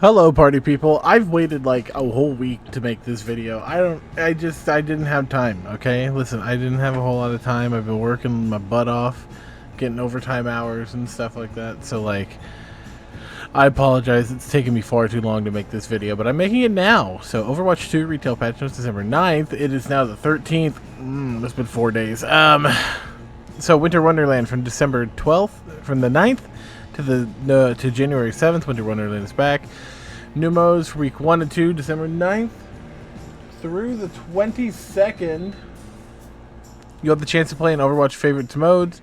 Hello party people. I've waited like a whole week to make this video. I didn't have time, okay? Listen, I didn't have a whole lot of time. I've been working my butt off, getting overtime hours and stuff like that. So like, I apologize. It's taken me far too long to make this video, but I'm making it now. So Overwatch 2 retail patch notes December 9th. It is now the 13th. It's been 4 days. So Winter Wonderland from December 12th, from the 9th to January 7th. Winter Wonderland is back. New modes for week 1 and 2, December 9th through the 22nd. You'll have the chance to play in Overwatch favorites modes,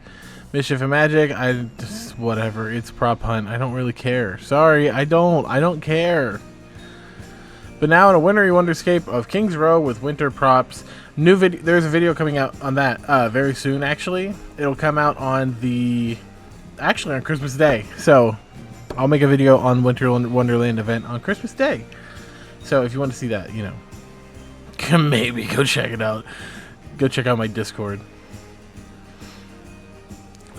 Mischief and Magic. Whatever. It's prop hunt. I don't really care. Sorry, I don't care. But now in a wintry wonderscape of King's Row with winter props. There's a video coming out on that very soon. Actually, it'll come out on on Christmas Day. So I'll make a video on Winter Wonderland event on Christmas Day. So if you want to see that, you know, maybe go check it out. Go check out my Discord.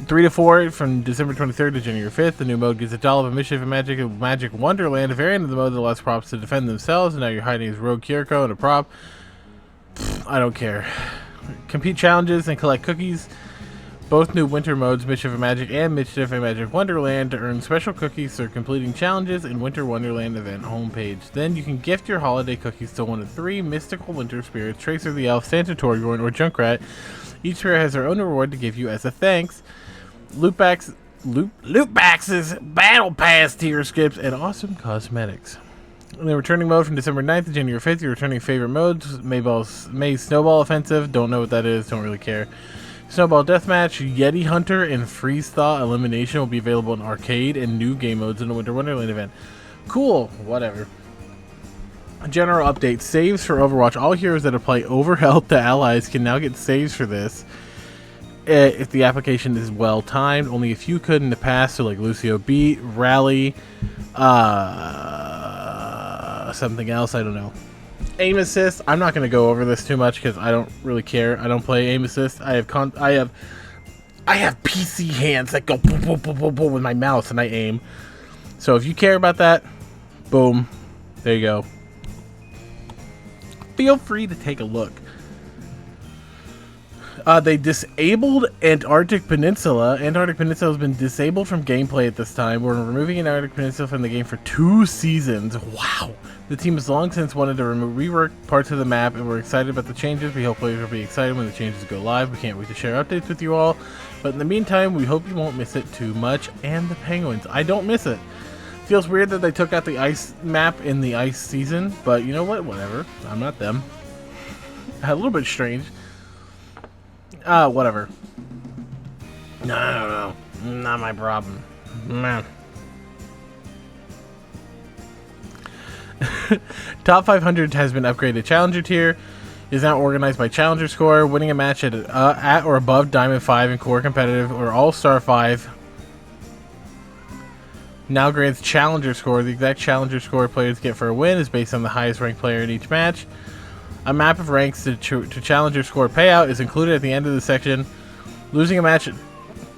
3 to 4 from December 23rd to January 5th. The new mode gives a doll of a Mischief and Magic Wonderland. A variant of the mode that allows props to defend themselves. And now you're hiding as Rogue Kiriko and a prop. I don't care. Compete challenges and collect cookies. Both new winter modes, Mischief and Magic Wonderland, to earn special cookies for completing challenges in Winter Wonderland event homepage. Then you can gift your holiday cookies to one of 3 mystical winter spirits: Tracer the Elf, Santa Torgoin, or Junkrat. Each spirit has their own reward to give you as a thanks. Loot boxes, battle pass tier skips, and awesome cosmetics. In the returning mode from December 9th to January 5th, your returning favorite modes: May Snowball Offensive, don't know what that is, don't really care. Snowball Deathmatch, Yeti Hunter, and Freeze Thaw Elimination will be available in arcade and new game modes in the Winter Wonderland event. Cool, whatever. General update: saves for Overwatch. All heroes that apply overhealth to allies can now get saves for this. If the application is well timed. Only a few could in the past, so like Lucio Beat, Rally, something else, I don't know. Aim assist. I'm not going to go over this too much because I don't really care. I don't play aim assist. I have PC hands that go boom, boom, boom, boom, boom with my mouse and I aim. So if you care about that, boom, there you go. Feel free to take a look. They disabled Antarctic Peninsula. Antarctic Peninsula has been disabled from gameplay at this time. We're removing Antarctic Peninsula from the game for 2 seasons. Wow. The team has long since wanted to rework parts of the map, and we're excited about the changes. We hope players will be excited when the changes go live. We can't wait to share updates with you all. But in the meantime, we hope you won't miss it too much. And the penguins. I don't miss it. Feels weird that they took out the ice map in the ice season, but you know what? Whatever. I'm not them. A little bit strange. Whatever. No. Not my problem. Man. Top 500 has been upgraded. Challenger tier is now organized by Challenger score. Winning a match at or above Diamond 5 in core competitive or All-Star 5 now grants Challenger score. The exact Challenger score players get for a win is based on the highest ranked player in each match. A map of ranks to Challenger score payout is included at the end of the section. Losing a match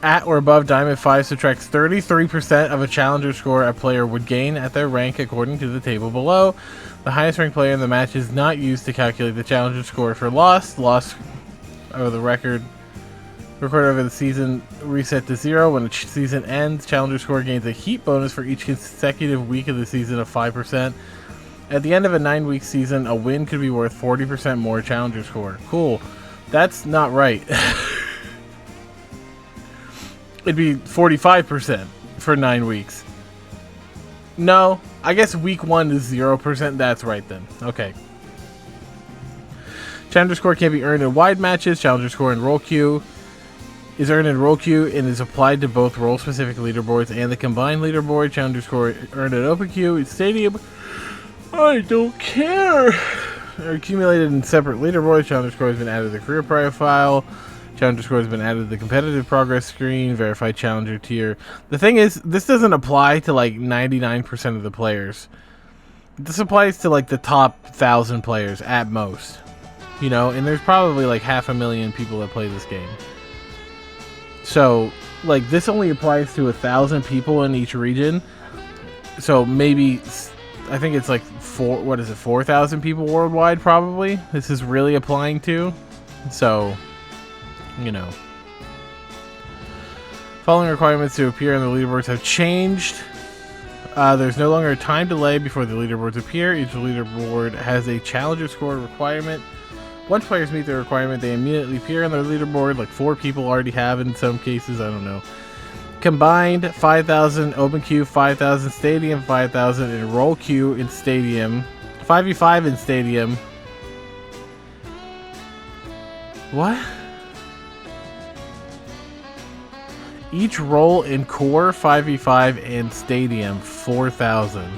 at or above Diamond 5 subtracts 33% of a Challenger score a player would gain at their rank according to the table below. The highest ranked player in the match is not used to calculate the Challenger score for loss. Loss of the record recorded over the season reset to 0. When the season ends, Challenger score gains a heat bonus for each consecutive week of the season of 5%. At the end of a 9-week season, a win could be worth 40% more Challenger score. Cool. That's not right. It'd be 45% for 9 weeks. No, I guess week 1 is 0%. That's right then. Okay. Challenger score can be earned in wide matches. Challenger score in role queue is earned in role queue and is applied to both role-specific leaderboards and the combined leaderboard. Challenger score earned in open queue in stadium. I don't care. They're accumulated in separate leaderboards. Challenger score has been added to the career profile. Challenger score has been added to the competitive progress screen. Verified Challenger tier. The thing is, this doesn't apply to like 99% of the players. This applies to like the top 1,000 players at most. You know, and there's probably like 500,000 people that play this game. So, like, this only applies to 1,000 people in each region. So maybe I think it's like 4,000 people worldwide probably this is really applying to. So, you know. Following requirements to appear on the leaderboards have changed. There's no longer a time delay before the leaderboards appear. Each leaderboard has a challenger score requirement. Once players meet the requirement, they immediately appear on their leaderboard, like 4 people already have in some cases, I don't know. Combined, 5,000 open queue, 5,000 stadium, 5,000 in roll queue in stadium, 5v5 in stadium. What? Each roll in core, 5v5 and stadium, 4,000.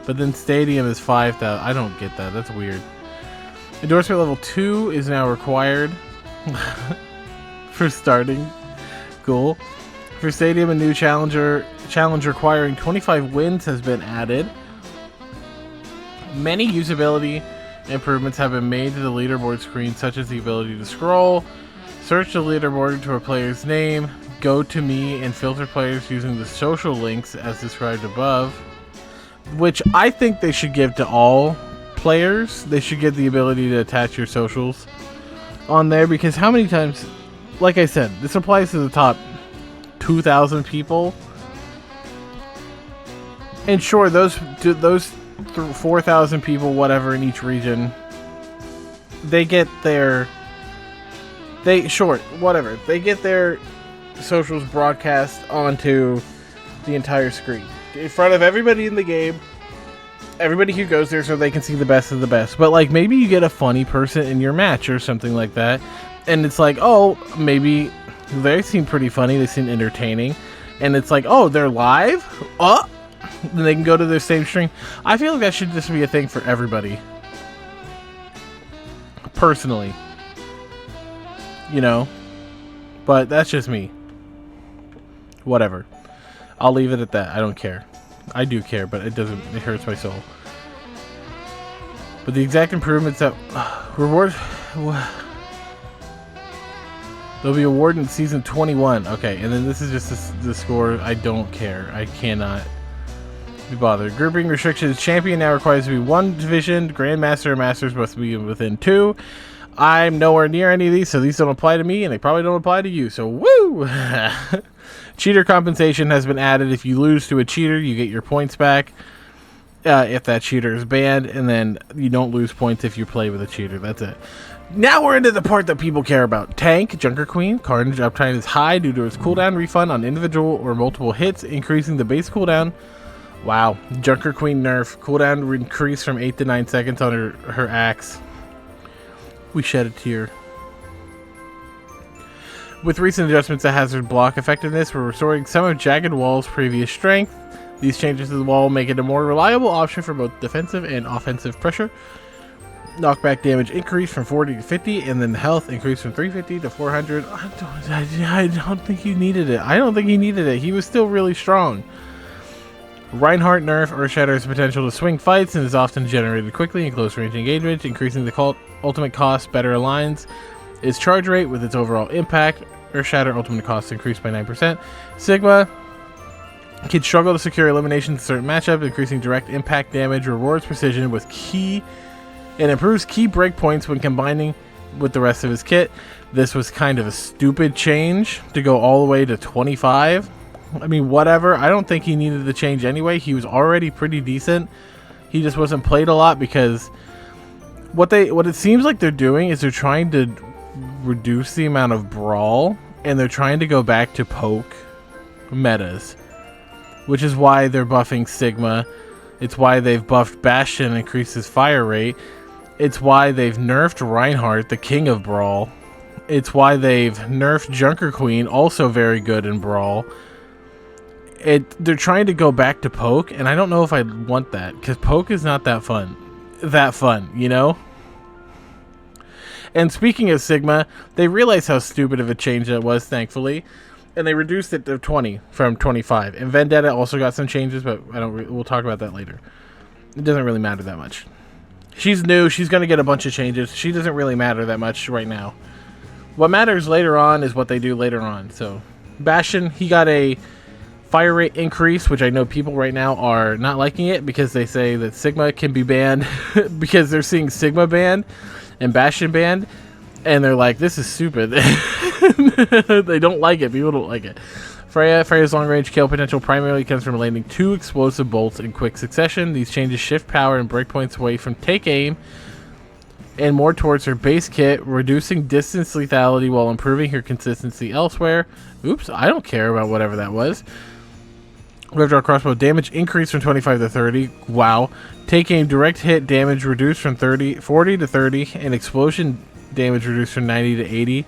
But then stadium is 5,000. I don't get that. That's weird. Endorsement level 2 is now required for starting. Cool. For stadium, a new challenge requiring 25 wins has been added. Many usability improvements have been made to the leaderboard screen, such as the ability to scroll, search the leaderboard to a player's name, go to me, and filter players using the social links as described above. Which I think they should give to all players. They should get the ability to attach your socials on there, because how many times, like I said, this applies to the top 2,000 people, and sure, those 4,000 people, whatever, in each region, they get their they get their socials broadcast onto the entire screen in front of everybody in the game, everybody who goes there, so they can see the best of the best. But like, maybe you get a funny person in your match or something like that, and it's like, oh, maybe they seem pretty funny, they seem entertaining, and it's like, oh, they're live? Then they can go to their same stream. I feel like that should just be a thing for everybody. Personally. You know? But that's just me. Whatever. I'll leave it at that. I don't care. I do care, but it hurts my soul. But the exact improvements that reward... They'll be awarded in season 21. Okay, and then this is just the score. I don't care. I cannot be bothered. Grouping restrictions. Champion now requires to be 1 division. Grandmaster and Masters must be within 2. I'm nowhere near any of these, so these don't apply to me, and they probably don't apply to you. So, woo! Cheater compensation has been added. If you lose to a cheater, you get your points back. If that cheater is banned, and then you don't lose points if you play with a cheater. That's it. Now we're into the part that people care about. Tank, Junker Queen, Carnage uptime is high due to its cooldown refund on individual or multiple hits, increasing the base cooldown. Wow. Junker Queen nerf. Cooldown increased from 8 to 9 seconds on her axe. We shed a tear. With recent adjustments to hazard block effectiveness, we're restoring some of Jagged Wall's previous strength. These changes to the wall make it a more reliable option for both defensive and offensive pressure. Knockback damage increased from 40 to 50, and then health increased from 350 to 400. I don't think he needed it. I don't think he needed it. He was still really strong. Reinhardt nerf. Earthshatter's potential to swing fights and is often generated quickly in close range engagement, increasing the ultimate cost better aligns its charge rate with its overall impact. Earthshatter ultimate cost increased by 9%. Sigma can struggle to secure eliminations in certain matchups, increasing direct impact damage, rewards precision with key, and improves key breakpoints when combining with the rest of his kit. This was kind of a stupid change to go all the way to 25. I mean, whatever. I don't think he needed the change anyway. He was already pretty decent. He just wasn't played a lot because what it seems like they're doing is they're trying to reduce the amount of brawl, and they're trying to go back to poke metas, which is why they're buffing Sigma. It's why they've buffed Bastion and increased his fire rate. It's why they've nerfed Reinhardt, the king of brawl. It's why they've nerfed Junker Queen, also very good in brawl. They're trying to go back to poke, and I don't know if I want that, because poke is not that fun, you know? And speaking of Sigma, they realized how stupid of a change that was, thankfully, and they reduced it to 20 from 25. And Vendetta also got some changes, but we'll talk about that later. It doesn't really matter that much. She's new. She's going to get a bunch of changes. She doesn't really matter that much right now. What matters later on is what they do later on. So, Bastion, he got a Fire rate increase, which I know people right now are not liking it because they say that Sigma can be banned because they're seeing Sigma banned and Bastion banned, and they're like, this is stupid. They don't like it. People don't like it. Freya's long-range kill potential primarily comes from landing 2 explosive bolts in quick succession. These changes shift power and breakpoints away from take aim and more towards her base kit, reducing distance lethality while improving her consistency elsewhere. Oops, I don't care about whatever that was. Draw crossbow damage increased from 25 to 30. Wow. Take aim direct hit damage reduced from 40 to 30, and explosion damage reduced from 90 to 80.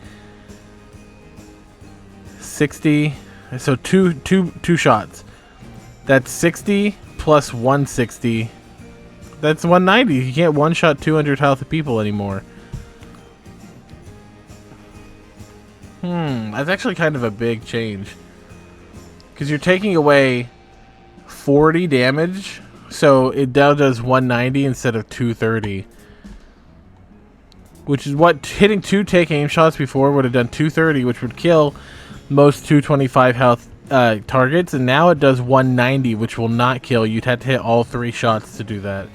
60. So two shots. That's 60 plus 160. That's 190. You can't one-shot 200 health people anymore. That's actually kind of a big change. Because you're taking away 40 damage, so it now does 190 instead of 230. Which is what hitting 2 take aim shots before would have done 230, which would kill most 225 health targets, and now it does 190, which will not kill. You'd have to hit all 3 shots to do that.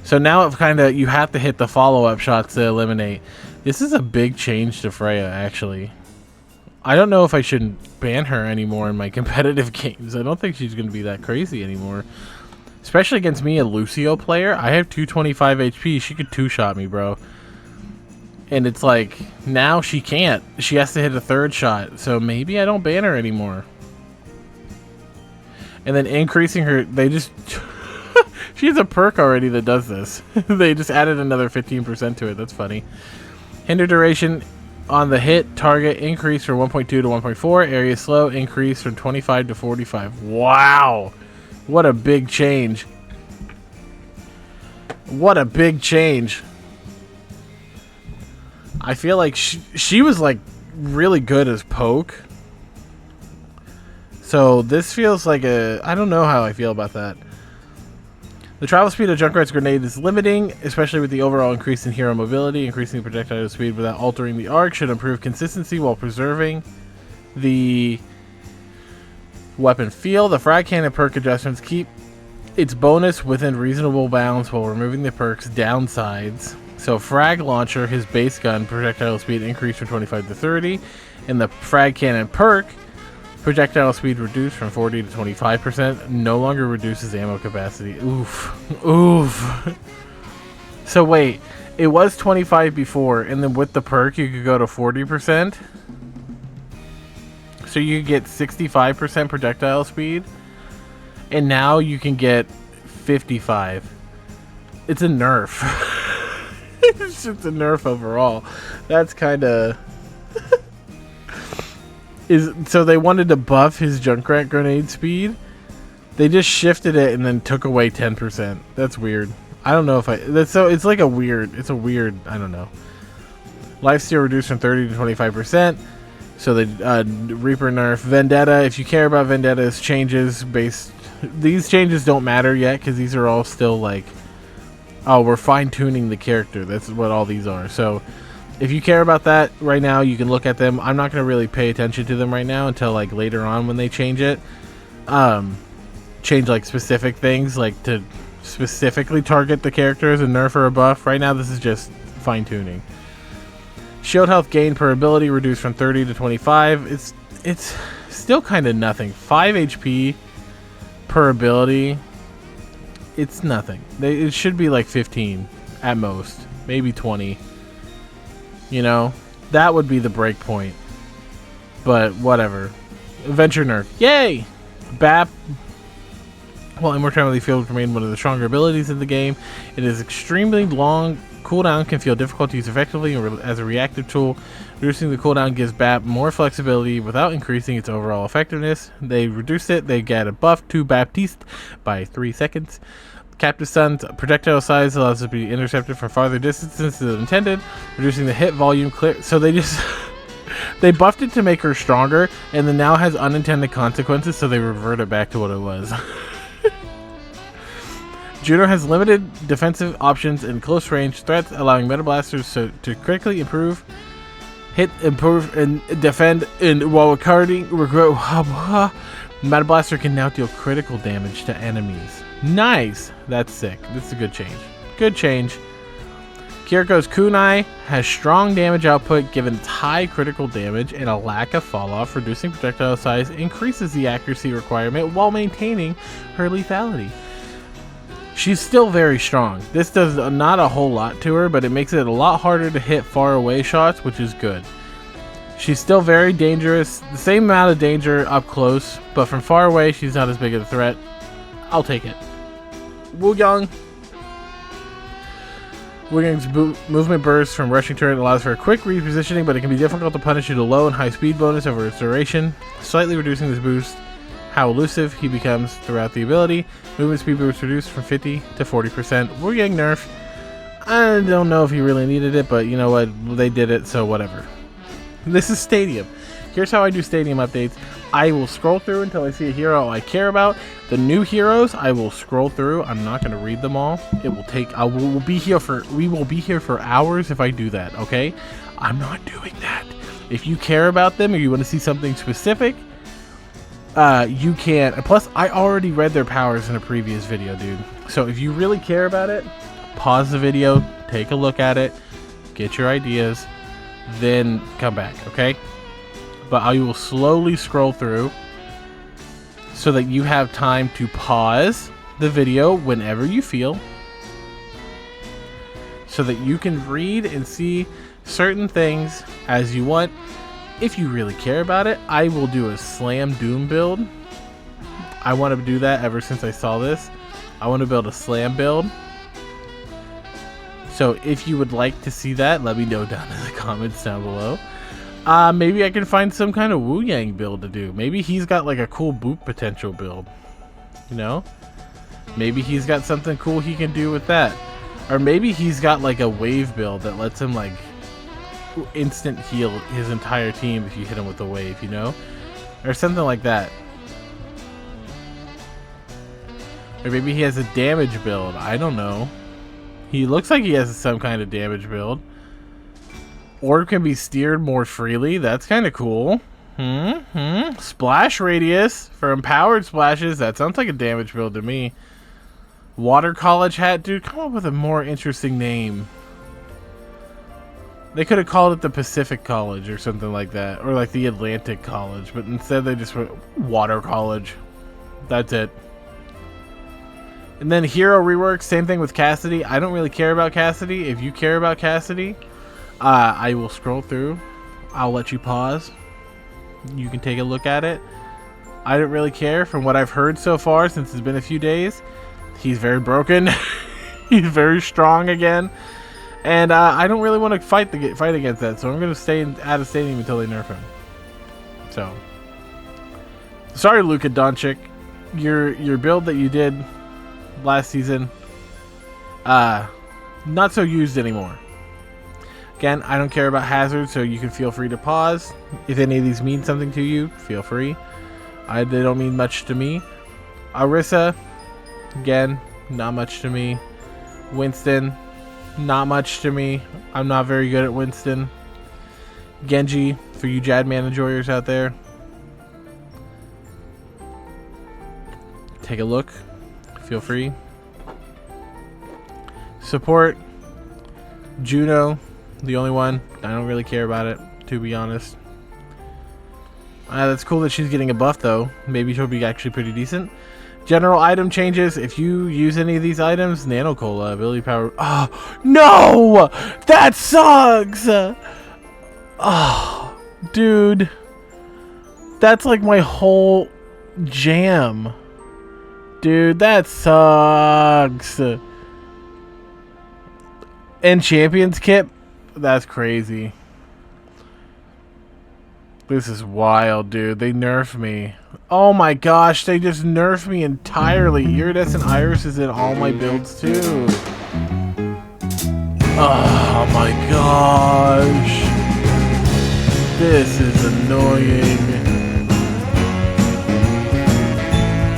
So now it kind of, you have to hit the follow-up shots to eliminate. This is a big change to Freya, actually. I don't know if I should ban her anymore in my competitive games. I don't think she's going to be that crazy anymore. Especially against me, a Lucio player. I have 225 HP. She could 2-shot me, bro. And it's like, now she can't. She has to hit a 3rd shot. So maybe I don't ban her anymore. And then increasing her, they just... She has a perk already that does this. They just added another 15% to it. That's funny. Hinder duration on the hit target increase from 1.2 to 1.4. Area slow increase from 25 to 45. Wow. What a big change. What a big change. I feel like she was like really good as poke. So this feels like a... I don't know how I feel about that. The travel speed of Junkrat's grenade is limiting, especially with the overall increase in hero mobility. Increasing the projectile speed without altering the arc should improve consistency while preserving the weapon feel. The frag cannon perk adjustments keep its bonus within reasonable bounds while removing the perk's downsides. So frag launcher, his base gun projectile speed increased from 25 to 30, and the frag cannon perk projectile speed reduced from 40 to 25%. No longer reduces ammo capacity. Oof. Oof. So wait, it was 25 before, and then with the perk you could go to 40%. So you could get 65% projectile speed, and now you can get 55. It's a nerf. It's just a nerf overall. That's kind of... So they wanted to buff his Junkrat grenade speed. They just shifted it and then took away 10%. That's weird. I don't know if it's like a weird, it's a weird, I don't know. Lifesteal reduced from 30 to 25%. So the Reaper nerf. Vendetta, if you care about Vendetta's changes these changes don't matter yet because these are all still like, oh, we're fine-tuning the character. That's what all these are. So if you care about that right now, you can look at them. I'm not going to really pay attention to them right now until like later on when they change it. Change like specific things, like to specifically target the character as a nerf or a buff. Right now this is just fine-tuning. Shield health gain per ability reduced from 30 to 25. It's still kind of nothing. 5 HP per ability. It's nothing. It should be like 15 at most, maybe 20. You know, that would be the break point. But whatever. Adventure nerf. Yay! BAP. While immortality field remain one of the stronger abilities in the game, it is extremely long. Cooldown can feel difficult to use effectively as a reactive tool. Reducing the cooldown gives BAP more flexibility without increasing its overall effectiveness. They reduced it. They got a buff to Baptiste by 3 seconds. Captive Sun's projectile size allows it to be intercepted from farther distances than intended, reducing the hit volume clear. So they just they buffed it to make her stronger, and then now has unintended consequences, so they revert it back to what it was. Juno has limited defensive options in close range threats, allowing Meta Blasters to quickly improve, and defend, and while Metal Blaster can now deal critical damage to enemies. Nice! That's sick. This is a good change. Good change. Kiriko's kunai has strong damage output given its high critical damage and a lack of fall off. Reducing projectile size increases the accuracy requirement while maintaining her lethality. She's still very strong. This does not a whole lot to her, but it makes it a lot harder to hit far away shots, which is good. She's still very dangerous. The same amount of danger up close, but from far away, she's not as big of a threat. I'll take it. Wooyoung. Wooyoung's movement burst from rushing turret allows for a quick repositioning, but it can be difficult to punish due to low and high speed bonus over its duration, slightly reducing this boost how elusive he becomes throughout the ability. Movement speed boost reduced from 50 to 40%. Wooyoung nerf. I don't know if he really needed it, but you know what? They did it, so whatever. This is Stadium. Here's how I do Stadium updates. I will scroll through until I see a hero I care about. The new heroes, I will scroll through. I'm not going to read them all. It will take. We will be here for hours if I do that. Okay, I'm not doing that. If you care about them or you want to see something specific, you can. Plus, I already read their powers in a previous video, dude. So if you really care about it, pause the video, take a look at it, get your ideas, then come back. Okay. But I will slowly scroll through so that you have time to pause the video whenever you feel, so that you can read and see certain things as you want. If you really care about it, I will do a Slam Doom build. I want to do that ever since I saw this. I want to build a Slam build. So if you would like to see that, let me know down in the comments down below. Maybe I can find some kind of Wooyoung build to do. Maybe he's got like a cool boot potential build. You know? Maybe he's got something cool he can do with that. Or maybe he's got like a wave build that lets him like instant heal his entire team if you hit him with a wave, you know? Or something like that. Or maybe he has a damage build. I don't know. He looks like he has some kind of damage build. Orb can be steered more freely. That's kind of cool. Splash radius for empowered splashes. That sounds like a damage build to me. Water College hat. Dude, come up with a more interesting name. They could have called it the Pacific College or something like that. Or like the Atlantic College. But instead they just went Water College. That's it. And then hero rework. Same thing with Cassidy. I don't really care about Cassidy. If you care about Cassidy, I will scroll through. I'll let you pause. You can take a look at it. I don't really care. From what I've heard so far, since it's been a few days, he's very broken. He's very strong again. And I don't really want to fight against that, so I'm going to stay out of stadium until they nerf him. So, sorry, Luka Doncic. Your build that you did last season, not so used anymore. Again, I don't care about hazards, so you can feel free to pause. If any of these mean something to you, feel free. They don't mean much to me. Orisa, again, not much to me. Winston, not much to me. I'm not very good at Winston. Genji, for you Jadman enjoyers out there. Take a look. Feel free. Support. Juno, the only one. I don't really care about it, to be honest. That's cool that she's getting a buff, though. Maybe she'll be actually pretty decent. General item changes. If you use any of these items, Nano Cola, ability power. Oh, no! That sucks! Oh, dude. That's like my whole jam. Dude, that sucks. And Champions Kit? That's crazy. This is wild, dude. They nerfed me. Oh my gosh, they just nerfed me entirely. Iridescent Iris is in all my builds too. Oh my gosh. This is annoying.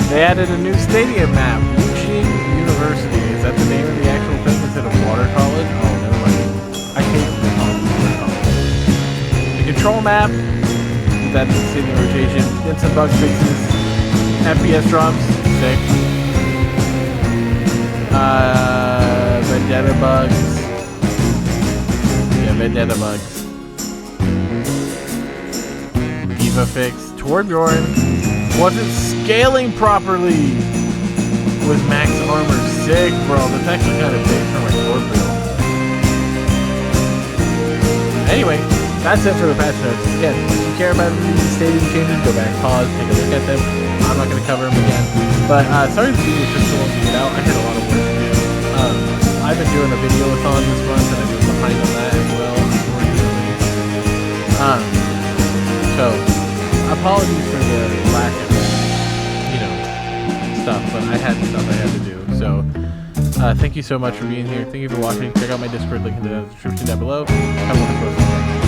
They added a new stadium map. Wuxi University. Is that the name of the actual thing instead of Water College? Oh, never mind. I hate the Water College. The control map. That's the stadium rotation. Did some bug fixes. FPS drops, sick. Vendetta bugs. Yeah, Vendetta bugs. Diva fix. Torbjorn wasn't scaling properly with max armor. Sick, bro. That's actually kind of big for my Torbjorn. Anyway, that's it for the patch notes. Again, if you care about these stadium changes, go back, pause, take a look at them. I'm not going to cover them again. But sorry the video took so long to get out. I had a lot of work to do. I've been doing a video-a-thon this month, and I've been behind on that as well, unfortunately. So, apologies for the lack of, stuff, but I had stuff I had to do. So, thank you so much for being here. Thank you for watching. Check out my Discord link in the description down below. Have a wonderful day.